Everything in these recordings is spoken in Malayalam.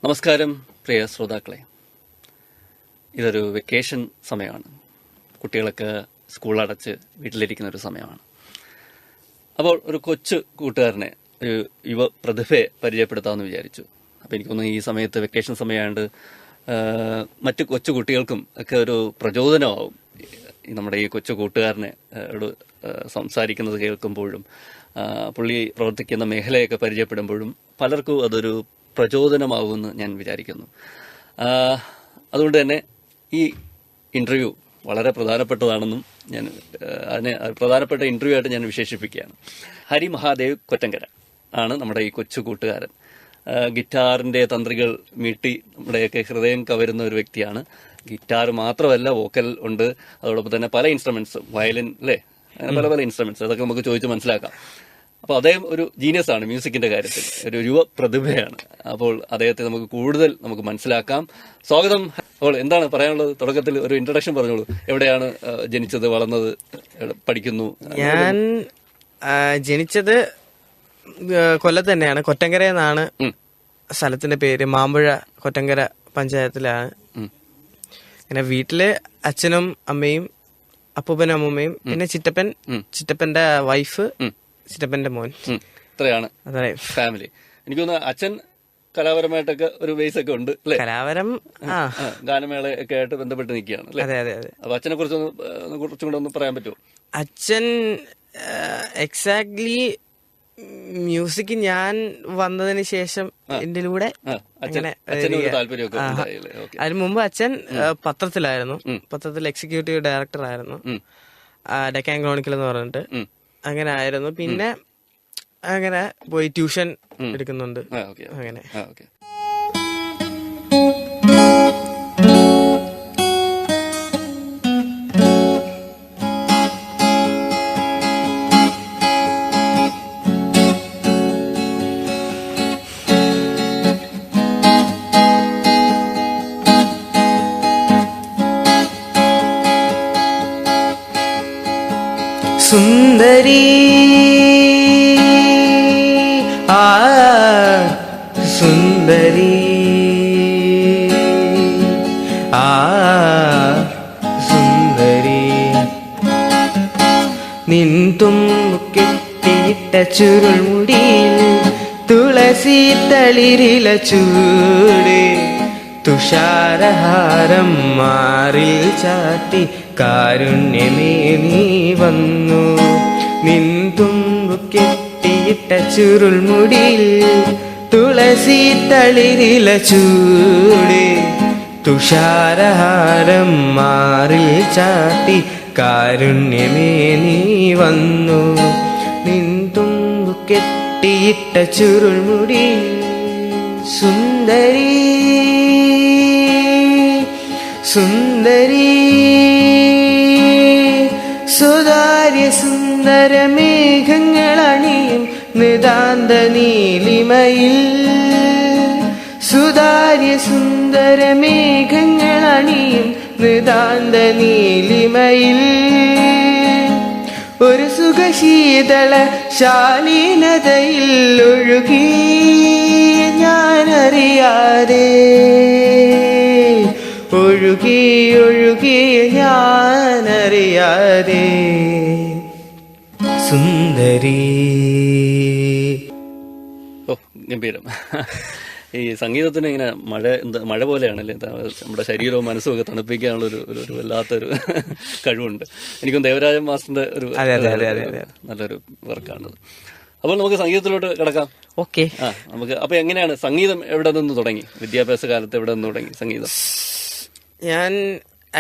നമസ്കാരം പ്രിയ ശ്രോതാക്കളെ. ഇതൊരു വെക്കേഷൻ സമയമാണ്. കുട്ടികളൊക്കെ സ്കൂൾ അടച്ച് വീട്ടിലിരിക്കുന്ന ഒരു സമയമാണ്. അപ്പോൾ ഒരു കൊച്ചു കൂട്ടുകാരനെ, ഒരു യുവ പ്രതിഭയെ പരിചയപ്പെടുത്താമെന്ന് വിചാരിച്ചു. അപ്പോൾ എനിക്കൊന്ന് ഈ സമയത്ത് വെക്കേഷൻ സമയമായതുകൊണ്ട് മറ്റു കൊച്ചു കുട്ടികൾക്കും ഒക്കെ ഒരു പ്രചോദനമാവും നമ്മുടെ ഈ കൊച്ചു കൂട്ടുകാരനെ സംസാരിക്കുന്നത് കേൾക്കുമ്പോഴും പുള്ളി പ്രവർത്തിക്കുന്ന മേഖലയൊക്കെ പരിചയപ്പെടുമ്പോഴും പലർക്കും അതൊരു പ്രചോദനമാകുമെന്ന് ഞാൻ വിചാരിക്കുന്നു. അതുകൊണ്ട് തന്നെ ഈ ഇൻ്റർവ്യൂ വളരെ പ്രധാനപ്പെട്ടതാണെന്നും ഞാൻ അതിനെ പ്രധാനപ്പെട്ട ഇൻ്റർവ്യൂ ആയിട്ട് ഞാൻ വിശേഷിപ്പിക്കുകയാണ്. ഹരി മഹാദേവ് കൊറ്റങ്കര ആണ് നമ്മുടെ ഈ കൊച്ചു കൂട്ടുകാരൻ. ഗിറ്റാറിൻ്റെ തന്ത്രികൾ മീട്ടി നമ്മുടെയൊക്കെ ഹൃദയം കവരുന്ന ഒരു വ്യക്തിയാണ്. ഗിറ്റാർ മാത്രമല്ല, വോക്കൽ ഉണ്ട്, അതോടൊപ്പം തന്നെ പല ഇൻസ്ട്രുമെന്റ്സ്, വയലിൻ അല്ലേ, അങ്ങനെ പല പല ഇൻസ്ട്രുമെന്റ്സ്, അതൊക്കെ നമുക്ക് ചോദിച്ച് മനസ്സിലാക്കാം. അപ്പോൾ അദ്ദേഹം ഒരു ജീനിയസ് ആണ് മ്യൂസിക്കിന്റെ കാര്യത്തിൽ, ഒരു യുവ പ്രതിഭയാണ്. അപ്പോൾ അദ്ദേഹത്തെ നമുക്ക് മനസ്സിലാക്കാം. സ്വാഗതം. അപ്പോൾ എന്താണ് പറയാനുള്ളത്? തുടക്കത്തിൽ ഒരു ഇൻട്രൊഡക്ഷൻ പറഞ്ഞോളൂ. എവിടെയാണ് ജനിച്ചത്, വളർന്നത്, പഠിക്കുന്നു? ഞാൻ ജനിച്ചത് കൊല്ലത്ത് തന്നെയാണ്. കൊറ്റങ്കര എന്നാണ് സ്ഥലത്തിന്റെ പേര്. മാമ്പുഴ കൊറ്റങ്കര പഞ്ചായത്തിലാണ്. പിന്നെ വീട്ടില് അച്ഛനും അമ്മയും അപ്പൂപ്പനും അമ്മൂമ്മയും പിന്നെ ചിറ്റപ്പന്റെ വൈഫ്, ചിറ്റപ്പന്റെ മോൻ. ഇത്രയാണ് ഫാമിലി. എനിക്ക് തോന്നുന്നു അച്ഛൻ കലാപരമായിട്ടൊക്കെ ഒരു ബേസ് ഒക്കെ ഉണ്ട് അല്ലേ? കലാപരം ഗാനമേള ഒക്കെ ആയിട്ട് ബന്ധപ്പെട്ട് നിൽക്കുകയാണ് അല്ലേ? അതെ അതെ അതെ. അപ്പൊ അച്ഛനെ കുറിച്ചൊന്ന് കുറച്ചും കൂടെ ഒന്ന് പറയാൻ പറ്റുമോ? അച്ഛൻ എക്സാക്ട്ലി മ്യൂസിക് ഞാൻ വന്നതിന് ശേഷം എന്റെ കൂടെ അതിന് മുമ്പ് അച്ഛൻ പത്രത്തിലായിരുന്നു. പത്രത്തിൽ എക്സിക്യൂട്ടീവ് ഡയറക്ടർ ആയിരുന്നു, ഡെക്കാൻ ക്രോണിക്കൽ എന്ന് പറഞ്ഞിട്ട്. അങ്ങനെ ആയിരുന്നു. പിന്നെ അങ്ങനെ പോയി ട്യൂഷൻ എടുക്കുന്നുണ്ട്. അങ്ങനെ സുന്ദരി സുന്ദരി സുന്ദരി നിൻ തുമ്പു കെട്ടിയിട്ട ചുരുൾമുടിയിൽ തുളസി തളിരില ചൂട് തുഷാരഹാരം മാറിൽ ചാത്തി കാരുണ്യമേ നീ വന്നു. നിൻ തുമ്പു കെട്ടിയിട്ട ചുരുൾമുടിയിൽ തുളസി തളിരില ചൂട് തുഷാരഹാരം മാറിൽ ചാത്തി കാരുണ്യമേ നീ വന്നു. നിൻ തുമ്പു കെട്ടിയിട്ട ചുരുൾമുടിയിൽ സുന്ദരി സുന്ദരി സുതാര്യ സുന്ദര മേഘങ്ങളണിയും നിതാന്ത നീലിമയിൽ. സുതാര്യ സുന്ദര മേഘങ്ങളണിയും നിതാന്ത നീലിമയിൽ. ഒരു സുഖശീതള ശാലീനതയിൽ ഒഴുകി ഞാനറിയാതെ, ഒഴുകി ഒഴുകി ഞാനറിയാതെ. സുന്ദരി. ഓ, ഗംഭീരം. ഈ സംഗീതത്തിന് ഇങ്ങനെ മഴ പോലെയാണല്ലേ, നമ്മുടെ ശരീരവും മനസ്സും ഒക്കെ തണുപ്പിക്കാനുള്ള ഒരു വല്ലാത്തൊരു കഴിവുണ്ട്. എനിക്കും ദേവരാജൻ മാസ്റ്ററിന്റെ ഒരു നല്ലൊരു വർക്കാണത്. അപ്പോൾ നമുക്ക് സംഗീതത്തിലോട്ട് കിടക്കാം. ഓക്കെ. അപ്പൊ എങ്ങനെയാണ് സംഗീതം എവിടെ നിന്ന് തുടങ്ങി? വിദ്യാഭ്യാസ കാലത്ത് എവിടെ നിന്ന് തുടങ്ങി സംഗീതം? ഞാൻ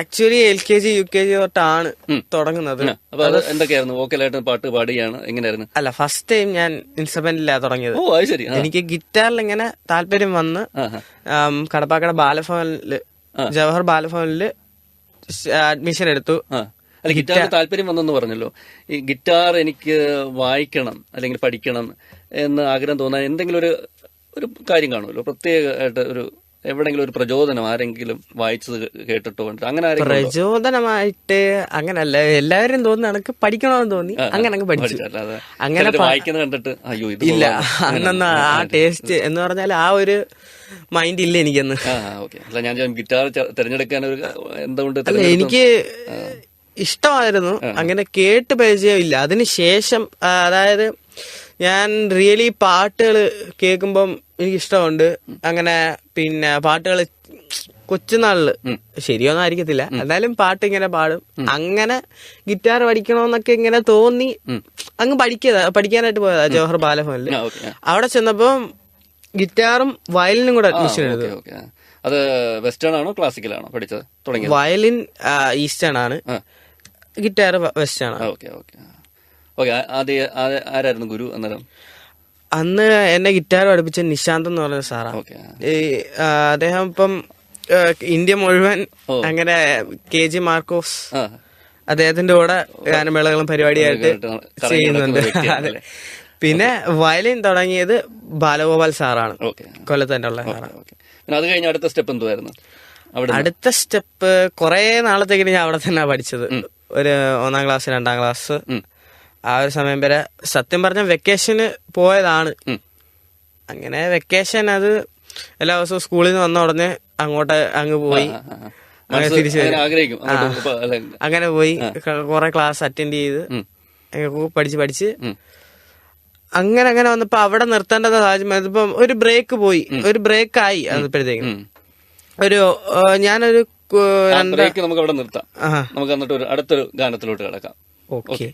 ആക്ച്വലി LKG UKG തൊട്ടാണ് തുടങ്ങുന്നത്. അപ്പൊ അത് എന്തൊക്കെയായിരുന്നു? വോക്കലായിട്ട് പാട്ട് പാടുകയാണ്? എങ്ങനെയായിരുന്നു? അല്ല, ഫസ്റ്റ് ടൈം ഞാൻ ഇൻസ്ട്രുമെന്റിലാണ് തുടങ്ങിയത്. ഓ, അത് ശരി. എനിക്ക് ഗിറ്റാറിൽ ഇങ്ങനെ താല്പര്യം വന്ന് കടപ്പാക്കട ബാലഭവനില്, ജവഹർ ബാലഭവനില് അഡ്മിഷൻ എടുത്തു. അല്ല, ഗിറ്റാറിന് താല്പര്യം വന്നെന്ന് പറഞ്ഞല്ലോ. ഈ ഗിറ്റാർ എനിക്ക് വായിക്കണം അല്ലെങ്കിൽ പഠിക്കണം എന്ന് ആഗ്രഹം തോന്നാൻ എന്തെങ്കിലും ഒരു കാര്യം കാണുമല്ലോ, പ്രത്യേകമായിട്ട് ഒരു എവിടെങ്കിലും ഒരു പ്രചോദനം ആരെങ്കിലും വായിച്ചത് കേട്ടിട്ടോ കണ്ടിട്ടോ അങ്ങനെ ആരെങ്കിലും ഉണ്ടോ? പ്രചോദനമായിട്ട് അങ്ങനല്ല, എല്ലാവരും തോന്നുന്നു എനിക്ക് പഠിക്കണമെന്ന് തോന്നി, അങ്ങനെ അങ്ങ് പഠിച്ചു. അല്ലാതെ അങ്ങനെ ചിലര് വായിക്കുന്നത് കണ്ടിട്ട് അയ്യോ ഇത് ഇല്ല, കൊള്ളാം. അന്നൊന്നും ആ ടേസ്റ്റ് എന്ന് പറഞ്ഞാൽ ആ ഒരു മൈൻഡ് ഇല്ല എനിക്കൊന്ന്. ഓക്കെ. അല്ല ഞാൻ ഗിറ്റാർ തിരഞ്ഞെടുക്കാൻ ഒരു എന്തുകൊണ്ട് അല്ല, എനിക്ക് ഇഷ്ടമായിരുന്നു, അങ്ങനെ കേട്ട് പരിചയം ഇല്ല. അതിനുശേഷം അതായത് ഞാൻ റിയലി പാട്ടുകൾ കേൾക്കുമ്പം എനിക്ക് ഇഷ്ടമുണ്ട്. അങ്ങനെ പിന്നെ പാട്ടുകൾ കൊച്ചുനാളില് ശരിയൊന്നും ആയിരിക്കത്തില്ല, എന്നാലും പാട്ട് ഇങ്ങനെ പാടും. അങ്ങനെ ഗിറ്റാർ പഠിക്കണമെന്നൊക്കെ ഇങ്ങനെ തോന്നി അങ്ങ് പഠിക്കാനായിട്ട് പോയതാ ജവഹർ ബാലഭവനില്. അവിടെ ചെന്നപ്പം ഗിറ്റാറും വയലിനും കൂടെ അഡ്മിഷൻ എടുത്തു. അത് വെസ്റ്റേൺ ആണോ ക്ലാസിക്കൽ ആണോ പഠിച്ചത് തുടങ്ങിയത്? വയലിൻ ഈസ്റ്റേൺ ആണ്, ഗിറ്റാർ വെസ്റ്റേൺ ആണ്. Okay okay okay. ആരായിരുന്നു ഗുരു അന്നേരം? അന്ന് എന്നെ ഗിറ്റാർ പഠിപ്പിച്ച നിശാന്ത് എന്ന് പറഞ്ഞ സാറാ. അദ്ദേഹം ഇപ്പം ഇന്ത്യ മുഴുവൻ അങ്ങനെ KG മാർക്കോസ് അദ്ദേഹത്തിന്റെ കൂടെ ഗാനമേളകളും പരിപാടിയായിട്ട് ചെയ്യുന്നുണ്ട്. പിന്നെ വയലിൻ തുടങ്ങിയത് ബാലഗോപാൽ സാറാണ്, കൊല്ലത്തന്നെ ഉള്ള സാറാണ്. അത് കഴിഞ്ഞ അടുത്ത സ്റ്റെപ്പ് എന്തുവായിരുന്നു? അടുത്ത സ്റ്റെപ്പ് കുറെ നാളത്തേക്ക് ഞാൻ അവിടെ തന്നെ പഠിച്ചത്. ഒരു 1ാം ക്ലാസ് 2ാം ക്ലാസ് ആ ഒരു സമയം വരെ സത്യം പറഞ്ഞ വെക്കേഷന് പോയതാണ്. അങ്ങനെ വെക്കേഷൻ അത് എല്ലാ ദിവസവും സ്കൂളിൽ നിന്ന് വന്ന ഉടനെ അങ്ങ് പോയി, അങ്ങനെ തിരിച്ചു വരും. അങ്ങനെ പോയി കുറെ ക്ലാസ് അറ്റൻഡ് ചെയ്ത് പഠിച്ച് അങ്ങനെ വന്നപ്പോ അവിടെ നിർത്തേണ്ടത് സാഹചര്യം. ഇപ്പം ഒരു ബ്രേക്ക് ആയി. അപ്പോഴത്തേക്കും ഞാനൊരു നമുക്ക് അവിടെ നിർത്താം. നമുക്ക് എന്നിട്ട് ഒരു അടുത്തൊരു ഗാനത്തിലോട്ട് കിടക്കാം. ഓക്കെ.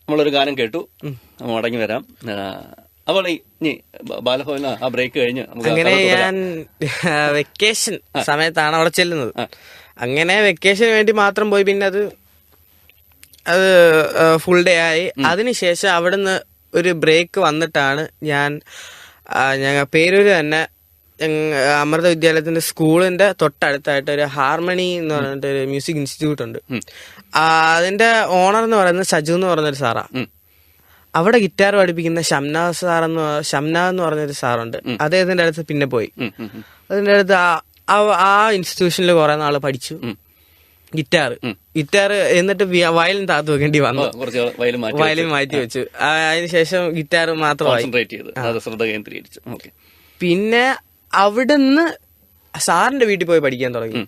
നമ്മളൊരു ഗാനം കേട്ടു, മടങ്ങി വരാം. അപ്പോൾ ഇനി ബാലഭവൻ ആ ബ്രേക്ക് കഴിഞ്ഞ് അങ്ങനെ ഞാൻ വെക്കേഷൻ സമയത്താണ് അവിടെ ചെല്ലുന്നത്. അങ്ങനെ വെക്കേഷന് വേണ്ടി മാത്രം പോയി. പിന്നെ അത് ഫുൾ ഡേ ആയി. അതിനുശേഷം അവിടുന്ന് ഒരു ബ്രേക്ക് വന്നിട്ടാണ് ഞങ്ങൾ പേരൂര് തന്നെ അമൃത വിദ്യാലയത്തിന്റെ സ്കൂളിന്റെ തൊട്ടടുത്തായിട്ട് ഒരു ഹാർമണി എന്ന് പറഞ്ഞിട്ട് ഒരു മ്യൂസിക് ഇൻസ്റ്റിറ്റ്യൂട്ട് ഉണ്ട്. അതിന്റെ ഓണർ എന്ന് പറയുന്നത് സജു എന്ന് പറഞ്ഞൊരു സാറാ. അവിടെ ഗിറ്റാർ പഠിപ്പിക്കുന്ന ഷംനാഥ് എന്ന് പറഞ്ഞൊരു സാറുണ്ട്. അദ്ദേഹത്തിന്റെ അടുത്ത് പിന്നെ പോയി. അതിന്റെ അടുത്ത് ആ ഇൻസ്റ്റിറ്റ്യൂഷനിൽ കുറെ നാള് പഠിച്ചു ഗിറ്റാർ. എന്നിട്ട് വയലിൻ താത്തു വെക്കേണ്ടി വന്നു. വയലിൻ മാറ്റി വെച്ചു. അതിനുശേഷം ഗിറ്റാർ മാത്രമായി. പിന്നെ അവിടുന്ന് സാറിന്റെ വീട്ടിൽ പോയി പഠിക്കാൻ തുടങ്ങി.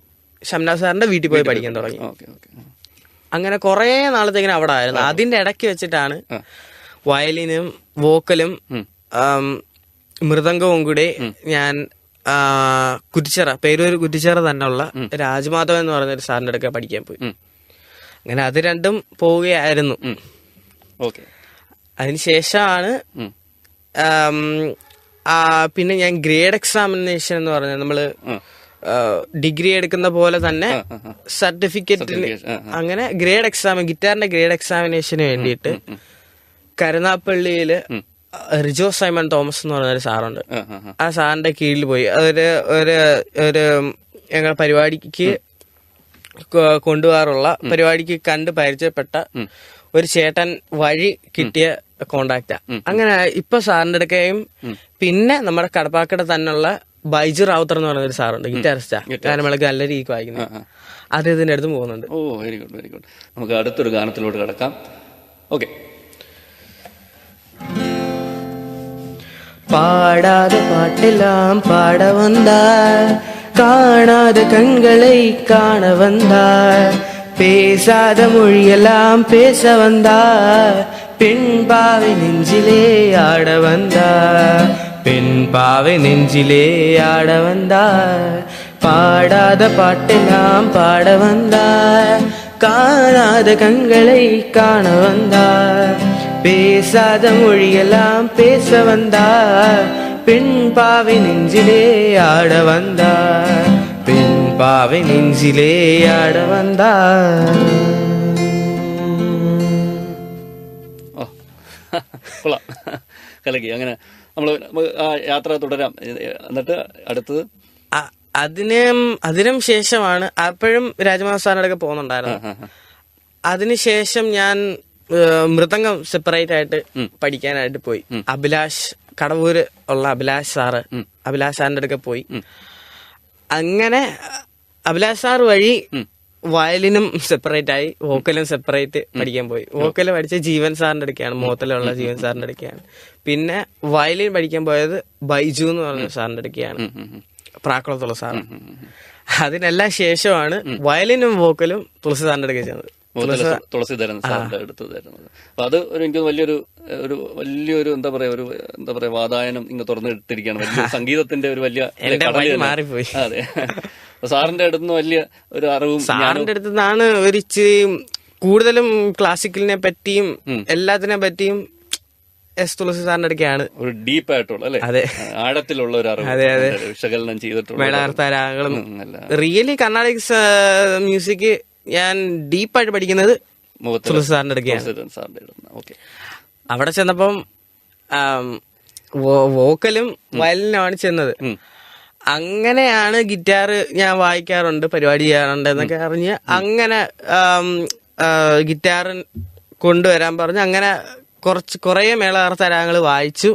ഷംനാഥ് സാറിന്റെ വീട്ടിൽ പോയി പഠിക്കാൻ തുടങ്ങി. അങ്ങനെ കുറെ നാളത്തേക്കിനും അവിടെ ആയിരുന്നു. അതിന്റെ ഇടയ്ക്ക് വെച്ചിട്ടാണ് വയലിനും വോക്കലും മൃദംഗവും കൂടെ ഞാൻ പേരൂർ കുറ്റിച്ചിറ തന്നെയുള്ള രാജ്മാധവൻ എന്ന് പറഞ്ഞൊരു സാറിന്റെ അടുക്ക പഠിക്കാൻ പോയി. അങ്ങനെ അത് രണ്ടും പോവുകയായിരുന്നു. അതിനുശേഷമാണ് പിന്നെ ഞാൻ ഗ്രേഡ് എക്സാമിനേഷൻ എന്ന് പറഞ്ഞ നമ്മള് ഡിഗ്രി എടുക്കുന്ന പോലെ തന്നെ സർട്ടിഫിക്കറ്റിന് അങ്ങനെ ഗിറ്റാറിന്റെ ഗ്രേഡ് എക്സാമിനേഷന് വേണ്ടിയിട്ട് കരുനാപ്പള്ളിയില് റിജോ സൈമൺ തോമസ് എന്ന് പറഞ്ഞൊരു സാറുണ്ട്. ആ സാറിന്റെ കീഴിൽ പോയി. ഒരു ഞങ്ങൾ പരിപാടിക്ക് കൊണ്ടുപോകാറുള്ള പരിപാടിക്ക് കണ്ട് പരിചയപ്പെട്ട ഒരു ചേട്ടൻ വഴി കിട്ടിയ കോണ്ടാക്റ്റാ. അങ്ങനെ ഇപ്പൊ സാറിന്റെ അടുക്കയും പിന്നെ നമ്മുടെ കടപ്പാക്കട തന്നെയുള്ള ബൈജു റാവുത്തർ എന്ന് പറഞ്ഞൊരു സാറുണ്ട്, ഗിറ്റാറിസ്റ്റാ. ഗാനമേളക്ക് നല്ല രീതിക്ക് വായിക്കുന്നത്. അദ്ദേഹത്തിന്റെ അടുത്ത് പോകുന്നുണ്ട്. ഓ, വെരി ഗുഡ് വെരി ഗുഡ്. നമുക്ക് അടുത്തൊരു ഗാനത്തിലോട്ട് കിടക്കാം. ഓക്കെ. பாடாத பாட்டெல்லாம் பாட வந்தார், காணாத கண்களை காண வந்தார், பேசாத மொழியெல்லாம் பேச வந்தார், பெண் பாவை நெஞ்சிலே ஆட வந்தார், பெண் பாவை நெஞ்சிலே ஆட வந்தார், பாடாத பாட்டெல்லாம் பாட வந்தார், காணாத கண்களை காண வந்தார், பேசாத மொழியெல்லாம் பேச வந்தார், பெண் பாவை நெஞ்சிலே ஆட வந்தார், பெண் பாவை நெஞ்சிலே ஆட வந்தார். കൊള്ളാം, കലക്കി. അങ്ങനെ നമ്മൾ ആ യാത്ര തുടരാം. എന്നിട്ട് അടുത്തത് അതിനും ശേഷമാണ്, അപ്പോഴും രാജമാവ് സാറിനൊക്കെ പോകുന്നുണ്ടായിരുന്നു. അതിനുശേഷം ഞാൻ മൃദംഗം സെപ്പറേറ്റ് ആയിട്ട് പഠിക്കാനായിട്ട് പോയി. അഭിലാഷ്, കടവൂര് ഉള്ള അഭിലാഷ് സാറിന്റെ അടുക്ക പോയി. അങ്ങനെ അഭിലാഷ് സാർ വഴി വയലിനും സെപ്പറേറ്റ് ആയി, വോക്കലും സെപ്പറേറ്റ് പഠിക്കാൻ പോയി. വോക്കല് പഠിച്ച ജീവൻ സാറിന്റെ അടുക്കാണ്, മോത്തലുള്ള ജീവൻ സാറിന്റെ അടുക്കാണ്. പിന്നെ വയലിൻ പഠിക്കാൻ പോയത് ബൈജു എന്ന് പറഞ്ഞ സാറിന്റെ അടുക്കാണ്, പ്രാക്കുളത്തുള്ള സാർ. അതിനെല്ലാം ശേഷമാണ് വയലിനും വോക്കലും തുളസി സാറിന്റെ അടുക്ക ചെന്നത്. തുളസീധരൻ സാറിന്റെ അടുത്ത് തരുന്നത്. അപ്പൊ അത് എനിക്ക് വലിയൊരു എന്താ പറയാ വാതായനം ഇങ്ങനെ തുറന്നിട്ടിരിക്കുകയാണ്. വലിയ സംഗീതത്തിന്റെ ഒരു വലിയ മാറിപ്പോയി. അതെ, സാറിന്റെ അടുത്ത് വലിയ ഒരു അറിവും സാറിന്റെ അടുത്ത് നിന്നാണ് ഒരു ഇച്ചിരി കൂടുതലും ക്ലാസിക്കലിനെ പറ്റിയും എല്ലാത്തിനെ പറ്റിയും എസ് തുളസി സാറിന്റെ അടുക്കാണ് ഒരു ഡീപ്പ് ആയിട്ടുള്ള, അല്ലെ, ആഴത്തിലുള്ള ഒരു അറിവ് വിശകലനം ചെയ്തിട്ടുള്ള മേളകർത്താരാഗങ്ങളും. റിയലി കർണാടിക് മ്യൂസിക് ഞാൻ ഡീപ്പായിട്ട് പഠിക്കുന്നത് തുളസി സാറിന്റെ അടുക്കാണ്. അവിടെ ചെന്നപ്പം വോക്കലും വയലിനുമാണ് ചെന്നത്. അങ്ങനെയാണ് ഗിറ്റാർ ഞാൻ വായിക്കാറുണ്ട്, പരിപാടി ചെയ്യാറുണ്ട് എന്നൊക്കെ അറിഞ്ഞ് അങ്ങനെ ഗിറ്റാർ കൊണ്ടുവരാൻ പറഞ്ഞു. അങ്ങനെ കുറേ മേളകർത്താരാഗങ്ങൾ വായിച്ചു.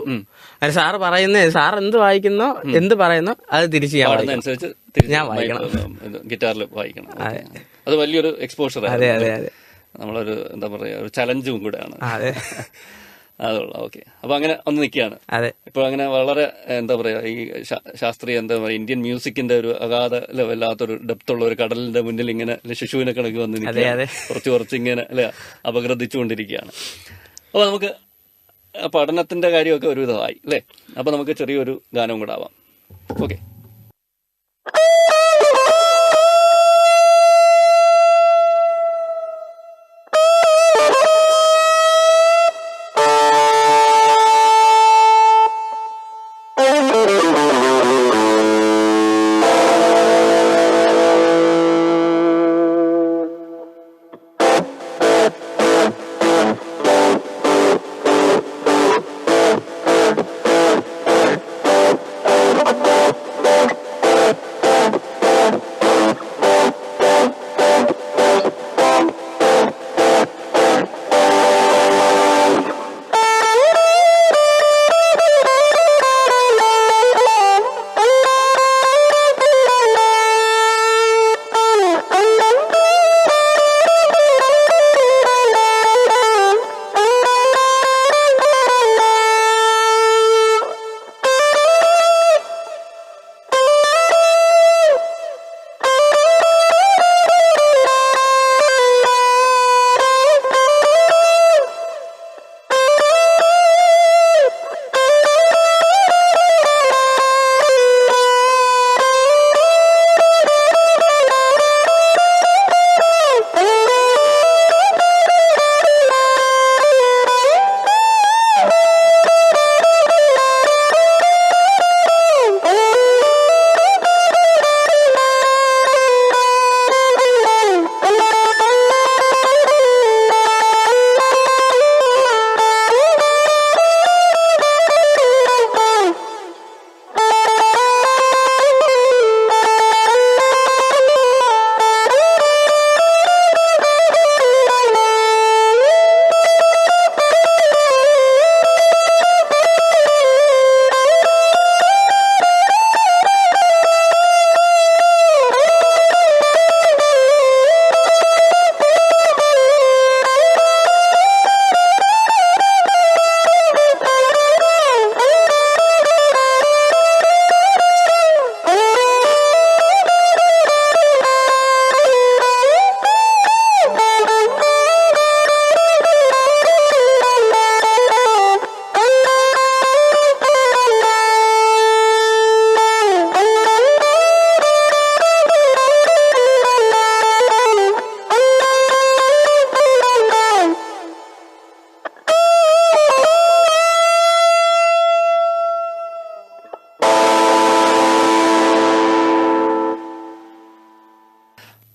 അത് സാറ് പറയുന്നത്, സാർ എന്ത് വായിക്കുന്നോ എന്ത് പറയുന്നോ അത് തിരിച്ച് ഞാൻ വായിക്കണം, ഗിറ്റാറിൽ വായിക്കണം. അത് വലിയൊരു എക്സ്പോഷർ. അതെ അതെ അതെ, നമ്മളൊരു എന്താ പറയാ ഒരു ചലഞ്ചും കൂടെയാണ്. അതുള്ള. ഓക്കെ, അപ്പൊ അങ്ങനെ ഒന്ന് നിൽക്കുകയാണ്. അതെ, ഇപ്പൊ അങ്ങനെ വളരെ എന്താ പറയാ ഈ ശാസ്ത്രീയ എന്താ പറയാ ഇന്ത്യൻ മ്യൂസിക്കിന്റെ ഒരു അഗാധ വല്ലാത്തൊരു ഡെപ്തുള്ള ഒരു കടലിന്റെ മുന്നിൽ ഇങ്ങനെ ശിശുവിനെ കണക്ക് വന്ന് നിൽക്കുകയാണ്. കുറച്ച് ഇങ്ങനെ അല്ലെ അപഗ്രഥിച്ചുകൊണ്ടിരിക്കുകയാണ്. അപ്പൊ നമുക്ക് പഠനത്തിന്റെ കാര്യമൊക്കെ ഒരുവിധമായി അല്ലേ. അപ്പൊ നമുക്ക് ചെറിയൊരു ഗാനവും കൂടെ ആവാം. ഓക്കെ.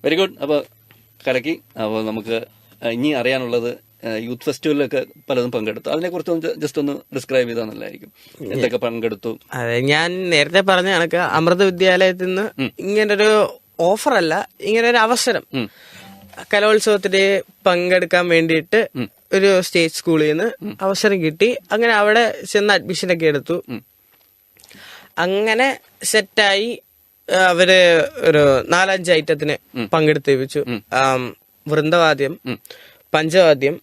Very good. അപ്പോൾ കലക്കി. അപ്പോൾ നമുക്ക് ഇനി അറിയാനുള്ളത് യൂത്ത് ഫെസ്റ്റിവലിലൊക്കെ പലതും പങ്കെടുത്തു. അതിനെക്കുറിച്ച് ജസ്റ്റ് ഒന്ന് ഡിസ്ക്രൈബ് ചെയ്താൽ നല്ലതായിരിക്കും. എന്തൊക്കെ പങ്കെടുത്തു? അതെ, ഞാൻ നേരത്തെ പറഞ്ഞ കണക്ക് അമൃത വിദ്യാലയത്തിൽ നിന്ന് ഇങ്ങനൊരു ഓഫറല്ല, ഇങ്ങനൊരു അവസരം കലോത്സവത്തിന് പങ്കെടുക്കാൻ വേണ്ടിയിട്ട് ഒരു സ്റ്റേറ്റ് സ്കൂളിൽ നിന്ന് അവസരം കിട്ടി. അങ്ങനെ അവിടെ ചെന്ന് അഡ്മിഷനൊക്കെ എടുത്തു. അങ്ങനെ സെറ്റായി അവര് ഒരു 4-5 ഐറ്റത്തിന് പങ്കെടുത്തേപ്പിച്ചു. വൃന്ദവാദ്യം, പഞ്ചവാദ്യം,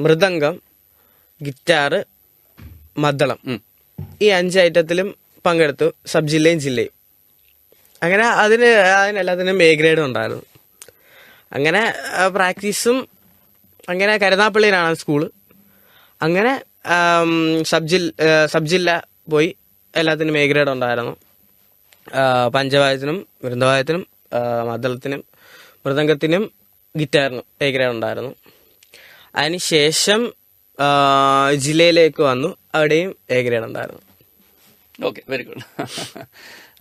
മൃദംഗം, ഗിറ്റാറ്, മദ്ദളം, ഈ 5 ഐറ്റത്തിലും പങ്കെടുത്തു. സബ് ജില്ലയും ജില്ലയും. അങ്ങനെ അതിനെല്ലാത്തിനും എ ഗ്രേഡും ഉണ്ടായിരുന്നു. അങ്ങനെ പ്രാക്ടീസും. അങ്ങനെ കരുനാപ്പള്ളിയിലാണ് സ്കൂള്. അങ്ങനെ സബ് ജില്ല പോയി. എല്ലാത്തിനും എ ഗ്രേഡ് ഉണ്ടായിരുന്നു. പഞ്ചവാദ്യത്തിനും വൃന്ദവാദ്യത്തിനും മദ്ദളത്തിനും മൃദംഗത്തിനും ഗിറ്റാറിനും എ ഗ്രേഡ് ഉണ്ടായിരുന്നു. അതിനുശേഷം ജില്ലയിലേക്ക് വന്നു. അവിടെയും എ ഗ്രേഡ് ഉണ്ടായിരുന്നു. Okay, very good.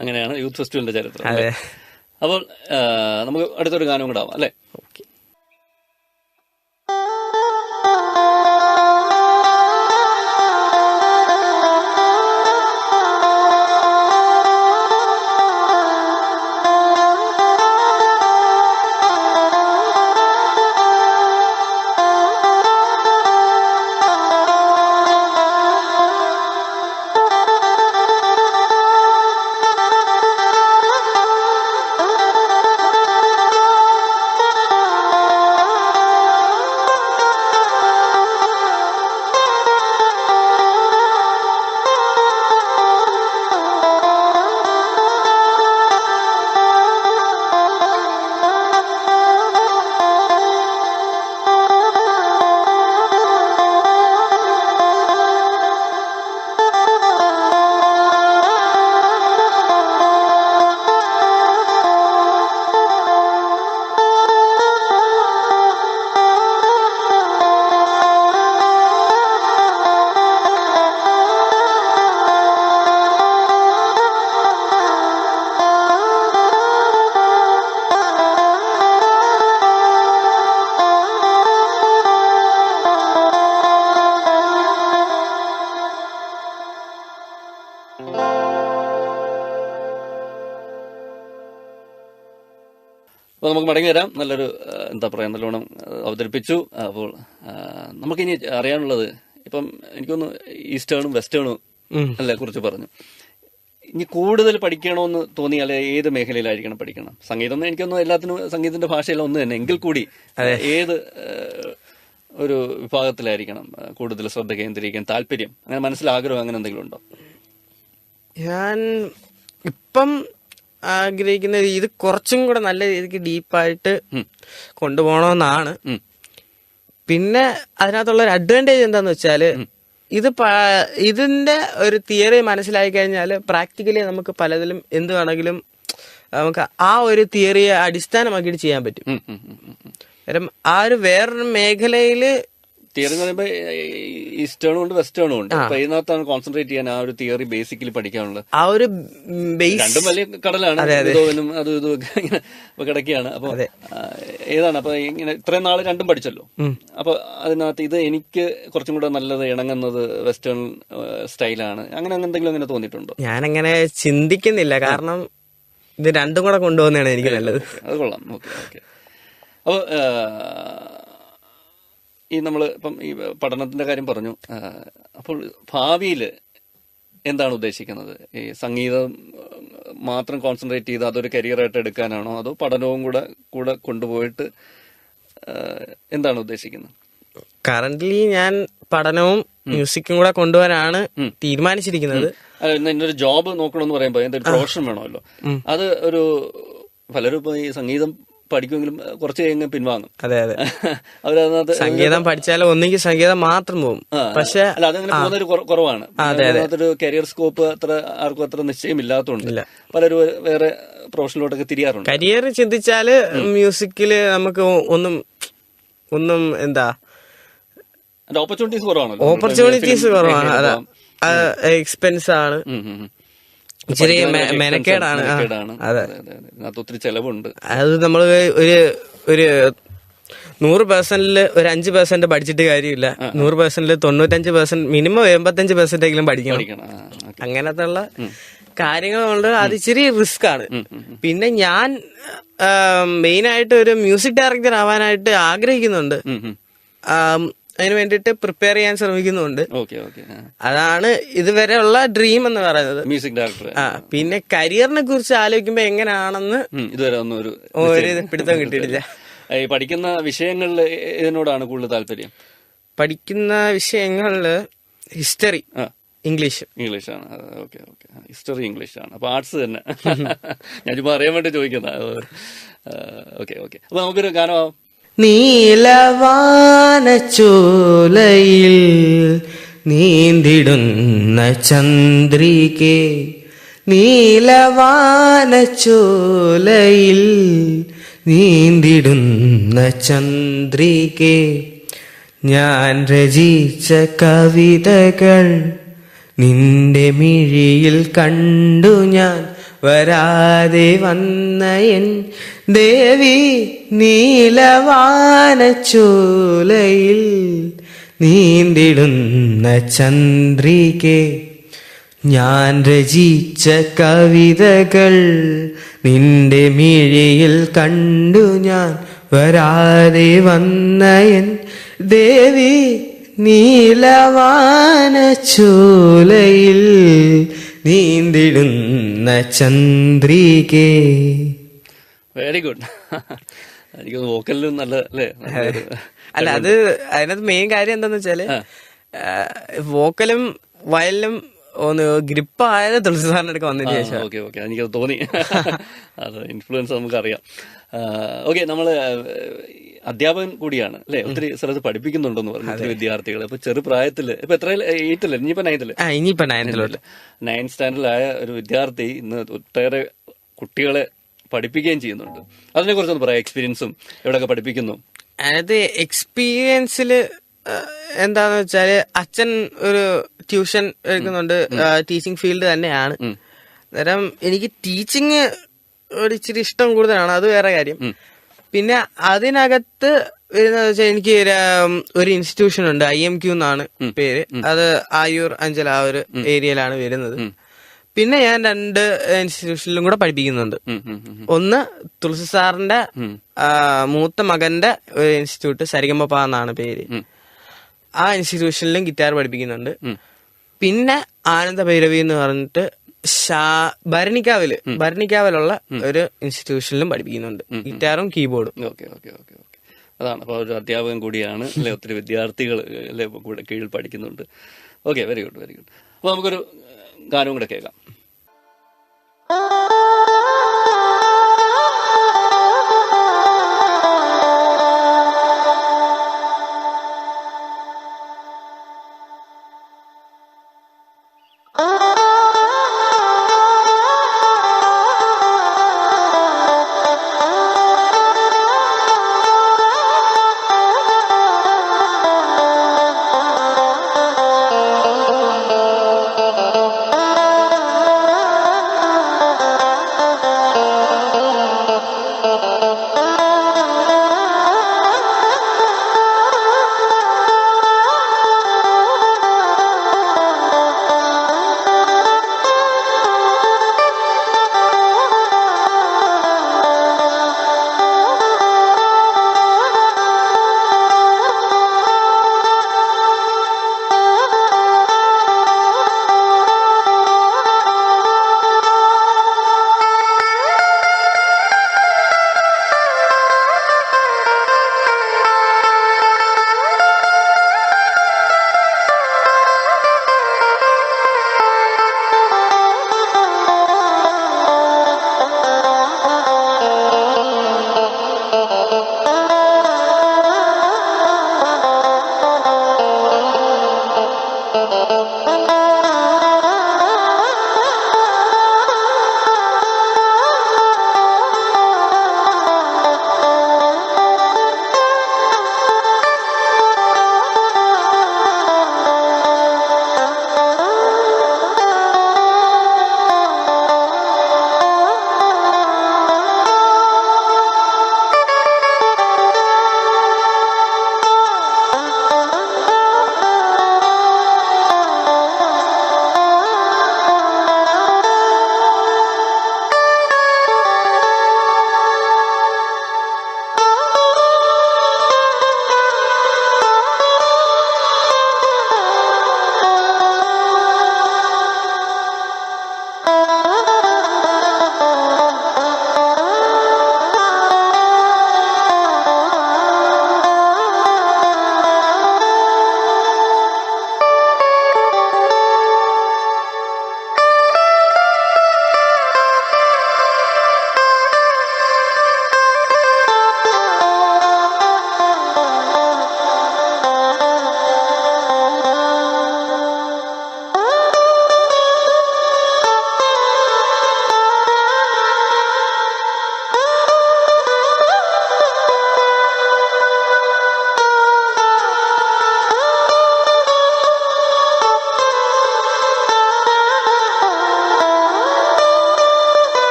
അങ്ങനെയാണ് യൂത്ത് ഫെസ്റ്റിവലിന്റെ ചരിത്രം. അതെ. അപ്പോൾ നമുക്ക് അടുത്തൊരു ഗാനം കൂടെ ആവാം അല്ലേ? ഓക്കെ. അപ്പോൾ നമുക്ക് മടങ്ങി വരാം. നല്ലൊരു എന്താ പറയുക, നല്ലോണം അവതരിപ്പിച്ചു. അപ്പോൾ നമുക്കിനി അറിയാനുള്ളത്, ഇപ്പം എനിക്കൊന്ന് ഈസ്റ്റേണും വെസ്റ്റേണും അല്ലെ കുറിച്ച് പറഞ്ഞു. ഇനി കൂടുതൽ പഠിക്കണമെന്ന് തോന്നിയാൽ ഏത് മേഖലയിലായിരിക്കണം പഠിക്കണം? സംഗീതം എനിക്കൊന്നും എല്ലാത്തിനും സംഗീതത്തിന്റെ ഭാഷയെല്ലാം ഒന്ന് തന്നെ, എങ്കിൽ കൂടി ഏത് ഒരു വിഭാഗത്തിലായിരിക്കണം കൂടുതൽ ശ്രദ്ധ കേന്ദ്രീകരിക്കാൻ താല്പര്യം? അങ്ങനെ മനസ്സിൽ ആഗ്രഹം അങ്ങനെ എന്തെങ്കിലും ഉണ്ടോ? ഞാൻ ഇപ്പം ആഗ്രഹിക്കുന്നത് ഇത് കുറച്ചും കൂടെ നല്ല രീതിക്ക് ഡീപ്പായിട്ട് കൊണ്ടുപോകണമെന്നാണ്. പിന്നെ അതിനകത്തുള്ള ഒരു അഡ്വാൻറ്റേജ് എന്താന്ന് വെച്ചാല്, ഇതിന്റെ ഒരു തിയറി മനസ്സിലായി കഴിഞ്ഞാൽ പ്രാക്ടിക്കലി നമുക്ക് പലതിലും എന്ത് വേണമെങ്കിലും നമുക്ക് ആ ഒരു തിയറിയെ അടിസ്ഥാനമാക്കിയിട്ട് ചെയ്യാൻ പറ്റും. കാരണം ആ ഒരു വേറൊരു മേഖലയില് തിയറി എന്ന് പറയുമ്പോൾ ഈസ്റ്റേണും ഉണ്ട് വെസ്റ്റേണും ഉണ്ട്. അപ്പൊ ഇതിനകത്താണ് കോൺസെൻട്രേറ്റ് ചെയ്യാൻ ആ ഒരു തിയറി ബേസിക്കലി പഠിക്കാനുള്ളത്. ആ ഒരു രണ്ടും വലിയ കടലാണ്, ഇതോനും അതും ഇതും ഇങ്ങനെ കിടക്കുകയാണ്. അപ്പൊ ഏതാണ് അപ്പൊ ഇങ്ങനെ ഇത്രയും നാള് രണ്ടും പഠിച്ചല്ലോ. അപ്പൊ അതിനകത്ത് ഇത് എനിക്ക് കുറച്ചും കൂടെ നല്ലത് ഇണങ്ങുന്നത് വെസ്റ്റേൺ സ്റ്റൈലാണ്, അങ്ങനെ എന്തെങ്കിലും അങ്ങനെ തോന്നിയിട്ടുണ്ടോ? ഞാനങ്ങനെ ചിന്തിക്കുന്നില്ല, കാരണം ഇത് രണ്ടും കൂടെ കൊണ്ടുപോകുന്നതാണ് എനിക്ക് നല്ലത്. അത് കൊള്ളാം. Okay okay. അപ്പോൾ ഈ നമ്മൾ ഇപ്പം ഈ പഠനത്തിന്റെ കാര്യം പറഞ്ഞു. അപ്പോൾ ഭാവിയിൽ എന്താണ് ഉദ്ദേശിക്കുന്നത്? ഈ സംഗീതം മാത്രം കോൺസെൻട്രേറ്റ് ചെയ്ത് അതൊരു കരിയറായിട്ട് എടുക്കാനാണോ, അതോ പഠനവും കൂടെ കൊണ്ടുപോയിട്ട് എന്താണ് ഉദ്ദേശിക്കുന്നത്? കറന്റ്ലി ഞാൻ പഠനവും മ്യൂസിക്കും കൂടെ കൊണ്ടുപോകാനാണ് തീരുമാനിച്ചിരിക്കുന്നത്. ഇന്നൊരു ജോബ് നോക്കണമെന്ന് പറയുമ്പോൾ എന്തൊരു പ്രൊഫഷൻ വേണമല്ലോ. അത് ഒരു പലരും ഇപ്പൊ ഈ സംഗീതം പഠിക്കുമെങ്കിലും കുറച്ച് കഴിഞ്ഞ് പിൻവാങ്ങും. അതെ അതെ. അവരതിനകത്ത് സംഗീതം പഠിച്ചാലും ഒന്നെങ്കിൽ സംഗീതം മാത്രം പോകും. പക്ഷെ അല്ല, അതങ്ങനെ പോകുന്നൊരു കുറവാണ്. അതിനകത്തൊരു കരിയർ സ്കോപ്പ് ആർക്കും അത്ര നിശ്ചയമില്ലാത്തതുകൊണ്ട് പലരും വേറെ പ്രൊഫഷനിലോട്ടൊക്കെ തിരിയാറുണ്ട്. കരിയർ ചിന്തിച്ചാല് മ്യൂസിക്കില് നമുക്ക് ഒന്നും എന്താ ഓപ്പർച്യൂണിറ്റീസ് കുറവാണല്ലോ. ഓപ്പർച്യൂണിറ്റീസ് കുറവാണ്. അതാ എക്സ്പെൻസ് ആണ്. ഇച്ചിരി മെനക്കേടാണ്. അതെ അതിനകത്ത് ഒത്തിരി ചെലവുണ്ട്. അത് നമ്മള് ഒരു 100%-ല് ഒരു 5% പഠിച്ചിട്ട് കാര്യമില്ല. 100%-ല് 95% മിനിമം 85% പഠിക്കണം. അങ്ങനത്തെ ഉള്ള കാര്യങ്ങളുണ്ട്. അത് ഇച്ചിരി റിസ്ക് ആണ്. പിന്നെ ഞാൻ മെയിനായിട്ട് ഒരു മ്യൂസിക് ഡയറക്ടർ ആവാനായിട്ട് ആഗ്രഹിക്കുന്നുണ്ട്. അതിന് വേണ്ടിയിട്ട് പ്രിപ്പയർ ചെയ്യാൻ ശ്രമിക്കുന്നുണ്ട്. അതാണ് ഇതുവരെയുള്ള ഡ്രീം എന്ന് പറയുന്നത്, മ്യൂസിക് ഡയറക്ടർ. പിന്നെ കരിയറിനെ കുറിച്ച് ആലോചിക്കുമ്പോ എങ്ങനെയാണെന്ന് ഇതുവരെ ഒന്നും ഒരു പിടുത്തം കിട്ടിയിട്ടില്ല. പഠിക്കുന്ന വിഷയങ്ങളിൽ ഇതിനോടാണ് കൂടുതൽ താല്പര്യം? പഠിക്കുന്ന വിഷയങ്ങളില് ഹിസ്റ്ററി, ഇംഗ്ലീഷാണ്. ഓക്കെ ഹിസ്റ്ററി ഇംഗ്ലീഷാണ്. അപ്പൊ ആർട്സ് തന്നെ. ഞാൻ ചുമ്മാ അറിയാൻ വേണ്ടി ചോദിക്കുന്ന. ഓക്കെ അപ്പൊ നമുക്കൊരു ഗാനം. നീലവാനച്ചോലയിൽ നീന്തിടുന്ന ചന്ദ്രികേ, നീലവാനച്ചോലയിൽ നീന്തിടുന്ന ചന്ദ്രികേ, ഞാൻ രചിച്ച കവിതകൾ നിന്റെ മിഴിയിൽ കണ്ടു ഞാൻ വരാതെ വന്ന എൻ ദേവി, നീലവാനച്ചോലയിൽ നീന്തിടുന്ന ചന്ദ്രികേ, ഞാൻ രചിച്ച കവിതകൾ നിന്റെ മിഴിയിൽ കണ്ടു ഞാൻ വരാതെ വന്ന എൻ ദേവി, നീലവാനച്ചോലയിൽ നീന്തിടുന്ന ചന്ദ്രികേ. Very good. എനിക്ക് വോക്കലിലും നല്ല അല്ലേ? അല്ല, അത് അതിനകത്ത് മെയിൻ കാര്യം എന്താന്ന് വെച്ചാല് വോക്കലും വയലിലും ഒന്ന് ഗ്രിപ്പ് ആയത് തുളസി സാറിന്റെ അടുക്ക വന്നതിന് ശേഷം. ഓക്കെ എനിക്കത് തോന്നി. അത് ഇൻഫ്ലുവൻസ് നമുക്കറിയാം. ഓക്കെ, നമ്മള് അധ്യാപകൻ കൂടിയാണ് അല്ലെ? ഒത്തിരി സ്ഥലത്ത് പഠിപ്പിക്കുന്നുണ്ടെന്ന് പറഞ്ഞു ഒത്തിരി വിദ്യാർത്ഥികൾ. അപ്പൊ ചെറുപ്രായത്തില് ഇപ്പൊ എത്ര 8th ഇനിയിപ്പോ 9th 9th സ്റ്റാൻഡേർഡിലായ ഒരു വിദ്യാർത്ഥി ഇന്ന് ഒട്ടേറെ കുട്ടികളെ പഠിപ്പിക്കുകയും ചെയ്യുന്നുണ്ട്. അതിനെ കുറിച്ചൊന്ന് പറയാം. എക്സ്പീരിയൻസും എവിടെയൊക്കെ പഠിപ്പിക്കുന്നു? അതായത് എക്സ്പീരിയൻസില് എന്താന്ന് വെച്ചാല് അച്ഛൻ ഒരു ട്യൂഷൻ എടുക്കുന്നുണ്ട്. ടീച്ചിങ് ഫീൽഡ് തന്നെയാണ്. അന്നേരം എനിക്ക് ടീച്ചിങ് ഒരു ഇച്ചിരി ഇഷ്ടം കൂടുതലാണ്, അത് വേറെ കാര്യം. പിന്നെ അതിനകത്ത് വരുന്നത് വെച്ചാൽ എനിക്ക് ഒരു ഇൻസ്റ്റിറ്റ്യൂഷൻ ഉണ്ട്, IMQ എന്നാണ് പേര്. അത് ആയൂർ അഞ്ചൽ ആ ഒരു ഏരിയയിലാണ് വരുന്നത്. പിന്നെ ഞാൻ 2 ഇൻസ്റ്റിറ്റ്യൂഷനിലും കൂടെ പഠിപ്പിക്കുന്നുണ്ട്. ഒന്ന് തുളസി സാറിന്റെ മൂത്ത മകന്റെ ഒരു ഇൻസ്റ്റിറ്റ്യൂട്ട്, സരിഗമപ എന്നാണ് പേര്. ആ ഇൻസ്റ്റിറ്റ്യൂഷനിലും ഗിറ്റാർ പഠിപ്പിക്കുന്നുണ്ട്. പിന്നെ ആനന്ദ ഭൈരവി എന്ന് പറഞ്ഞിട്ട് ഭരണിക്കാവിലുള്ള ഒരു ഇൻസ്റ്റിറ്റ്യൂഷനിലും പഠിപ്പിക്കുന്നുണ്ട്, ഗിറ്റാറും കീബോർഡും. ഓക്കെ അതാണ്. അപ്പോൾ ഒരു അധ്യാപകൻ കൂടിയാണ് അല്ലെ? ഒത്തിരി വിദ്യാർത്ഥികൾ അല്ലെ കൂടെ കീഴിൽ പഠിക്കുന്നുണ്ട്. Okay, very good. അപ്പോൾ നമുക്കൊരു ഗാനവും കൂടെ കേൾക്കാം.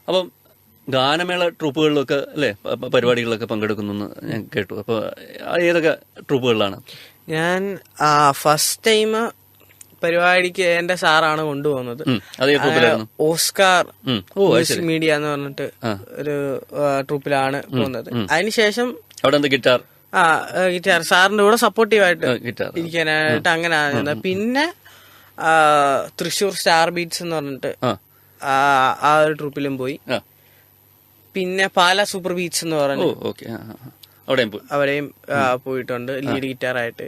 അപ്പം ഗാനമേള ട്രൂപ്പുകളിലൊക്കെ അല്ലേ പരിപാടികളിലൊക്കെ പങ്കെടുക്കുന്നു ഞാൻ കേട്ടു. അപ്പോൾ ഏതൊക്കെ ട്രൂപ്പുകളിലാണ്? ഞാൻ ഫസ്റ്റ് ടൈം പരിപാടിക്ക് എന്റെ സാറാണ് കൊണ്ടുപോകുന്നത്. അതേ ട്രൂപ്പിലായിരുന്നു? ഓസ്കാർ മ്യൂസിക് മീഡിയ എന്ന് പറഞ്ഞിട്ട് ഒരു ട്രൂപ്പിലാണ് പോകുന്നത്. അതിനുശേഷം അവിടെ എന്താ ഗിറ്റാർ? ഗിറ്റാർ സാറിന്റെ കൂടെ സപ്പോർട്ടീവായിട്ട് ഇരിക്കാനായിട്ട് അങ്ങനെ. പിന്നെ തൃശ്ശൂർ സ്റ്റാർ ബീറ്റ്സ് എന്ന് പറഞ്ഞിട്ട് ആ ഒരു ട്രൂപ്പിലും പോയി. പിന്നെ പാല സൂപ്പർ ബീറ്റ്സ് എന്ന് പറഞ്ഞു അവിടെയും പോയിട്ടുണ്ട് ലീഡ് ഗിറ്റാറായിട്ട്.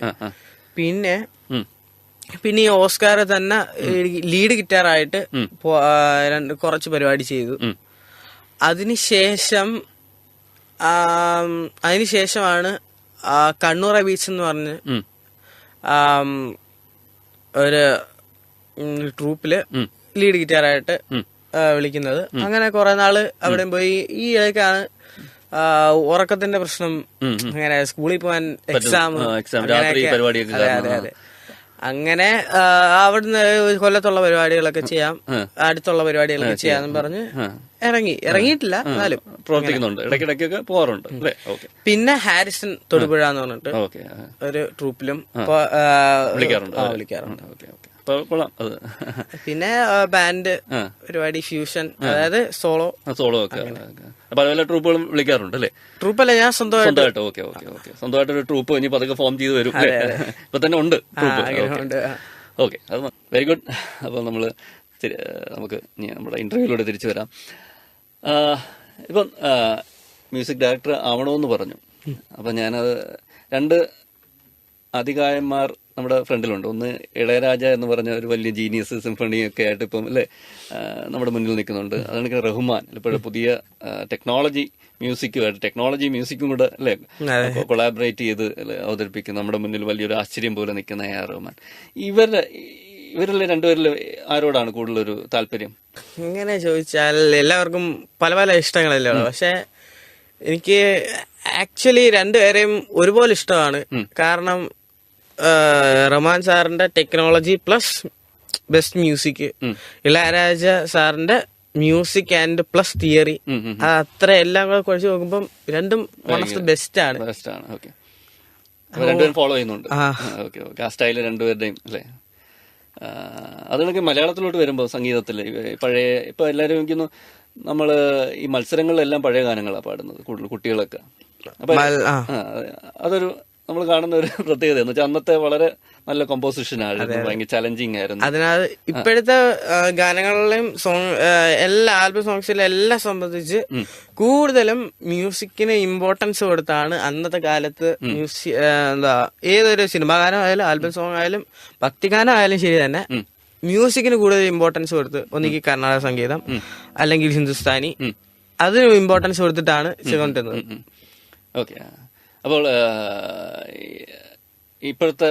പിന്നെ ഈ ഓസ്കാർ തന്നെ ലീഡ് ഗിറ്റാറായിട്ട് കുറച്ച് പരിപാടി ചെയ്തു. അതിനുശേഷമാണ് കണ്ണൂർ ബീച്ച് എന്ന് പറഞ്ഞ് ഒരു ട്രൂപ്പില് ലീഡ് ഗിറ്റാറായിട്ട് വിളിക്കുന്നത്. അങ്ങനെ കുറെ നാള് അവിടെയും പോയി. ഈ ഇടയ്ക്കാണ് ഉറക്കത്തിന്റെ പ്രശ്നം, അങ്ങനെ സ്കൂളിൽ പോകാൻ എക്സാം, അതെ അങ്ങനെ അവിടുന്ന് കൊല്ലത്തുള്ള പരിപാടികളൊക്കെ ചെയ്യാം, അടുത്തുള്ള പരിപാടികളൊക്കെ ചെയ്യാന്ന് പറഞ്ഞ് ഇറങ്ങിയിട്ടില്ല, എന്നാലും പ്രവർത്തിക്കുന്നുണ്ട്, ഇടയ്ക്കിടയ്ക്കൊക്കെ പോകാറുണ്ട്. പിന്നെ ഹാരിസൺ തൊടുപുഴ എന്ന് പറഞ്ഞിട്ട് ഒരു ട്രൂപ്പിലും വിളിക്കാറുണ്ട്. പിന്നെ ബാൻഡ് പരിപാടി, ഫ്യൂഷൻ, അതായത് സോളോ ഒക്കെ പല ട്രൂപ്പുകളും വിളിക്കാറുണ്ട് അല്ലേ? ട്രൂപ്പല്ല, ഞാൻ സ്വന്തമായിട്ട്. സ്വന്തമായിട്ട് ഒരു ട്രൂപ്പ് ഇനി പതുക്കെ ഫോം ചെയ്ത് വരും. ഇപ്പൊ തന്നെ ഉണ്ട് ട്രൂപ്പ്. ഓക്കെ, അത് വെരി ഗുഡ്. അപ്പോൾ നമുക്ക് നമ്മുടെ ഇന്റർവ്യൂയിലൂടെ തിരിച്ചു വരാം. ഇപ്പം മ്യൂസിക് ഡയറക്ടർ ആവണമെന്ന് പറഞ്ഞു. അപ്പം ഞാനത് രണ്ട് അതികായന്മാർ നമ്മുടെ ഫ്രണ്ടിലുണ്ട്. ഒന്ന് ഇളയരാജ എന്ന് പറഞ്ഞ ഒരു വലിയ ജീനിയസ്, സിംഫണിയൊക്കെ ആയിട്ട് ഇപ്പം അല്ലേ നമ്മുടെ മുന്നിൽ നിൽക്കുന്നുണ്ട്. അതാണ് റഹ്മാൻ. ഇപ്പോഴും പുതിയ മ്യൂസിക്കും കൂടെ അല്ലേ കൊളാബറേറ്റ് ചെയ്ത് അവതരിപ്പിക്കുന്ന നമ്മുടെ മുന്നിൽ വലിയൊരു ആശ്ചര്യം പോലെ നിൽക്കുന്ന AR റഹ്മാൻ. ഇവരിലെ രണ്ടുപേരിൽ ആരോടാണ് കൂടുതലൊരു താല്പര്യം? ഇങ്ങനെ ചോദിച്ചാൽ എല്ലാവർക്കും പല പല ഇഷ്ടങ്ങളല്ലേ ഉള്ളൂ. പക്ഷെ എനിക്ക് ആക്ച്വലി രണ്ടുപേരെയും ഒരുപോലെ ഇഷ്ടമാണ്. കാരണം റഹ്മാൻ സാറിന്റെ technology plus best music, Ilaiyaraaja സാറിന്റെ മ്യൂസിക് ആൻഡ് പ്ലസ് തിയറി, അത്ര എല്ലാം കൂടെ കുഴച്ച് നോക്കുമ്പോൾ രണ്ടും വൺ ഓഫ് ദി ബെസ്റ്റ് ആണ്. രണ്ടുപേരും ഫോളോ ചെയ്യുന്നുണ്ട്. ആ സ്റ്റൈല് രണ്ടുപേരുടെയും അല്ലേ? അതൊക്കെ മലയാളത്തിലോട്ട് വരുമ്പോൾ സംഗീതത്തില് പഴയ ഇപ്പൊ എല്ലാവരും എനിക്കൊന്നു നമ്മള് ഈ മത്സരങ്ങളിലെല്ലാം പഴയ ഗാനങ്ങളാണ് പാടുന്നത് കൂടുതൽ കുട്ടികളൊക്കെ. അപ്പൊ അതൊരു നമ്മൾ കാണുന്ന ഒരു പ്രത്യേകത എന്ന് വെച്ചാൽ അന്നത്തെ വളരെ നല്ല കോമ്പോസിഷൻ ആയിരുന്നു, ഭയങ്കര ചലഞ്ചിങ് ആയിരുന്നു. അതിനാൽ ഇപ്പോഴത്തെ ഗാനങ്ങളിലെയും എല്ലാ ആൽബം സോങ്സിലും എല്ലാം സംബന്ധിച്ച് കൂടുതലും മ്യൂസിക്കിന് ഇമ്പോർട്ടൻസ് കൊടുത്താണ് അന്നത്തെ കാലത്ത് ഏതൊരു സിനിമാ ഗാനം ആയാലും ആൽബം സോങ് ആയാലും ഭക്തിഗാനം ആയാലും ശരി തന്നെ മ്യൂസിക്കിന് കൂടുതൽ ഇമ്പോർട്ടൻസ് കൊടുത്ത്, ഒന്നിക്ക് കർണാടക സംഗീതം അല്ലെങ്കിൽ ഹിന്ദുസ്ഥാനി, അതിന് ഇമ്പോർട്ടൻസ് കൊടുത്തിട്ടാണ് ചെയ്തുകൊണ്ടിരുന്നത്. ഓക്കെ, അപ്പോൾ ഇപ്പോഴത്തെ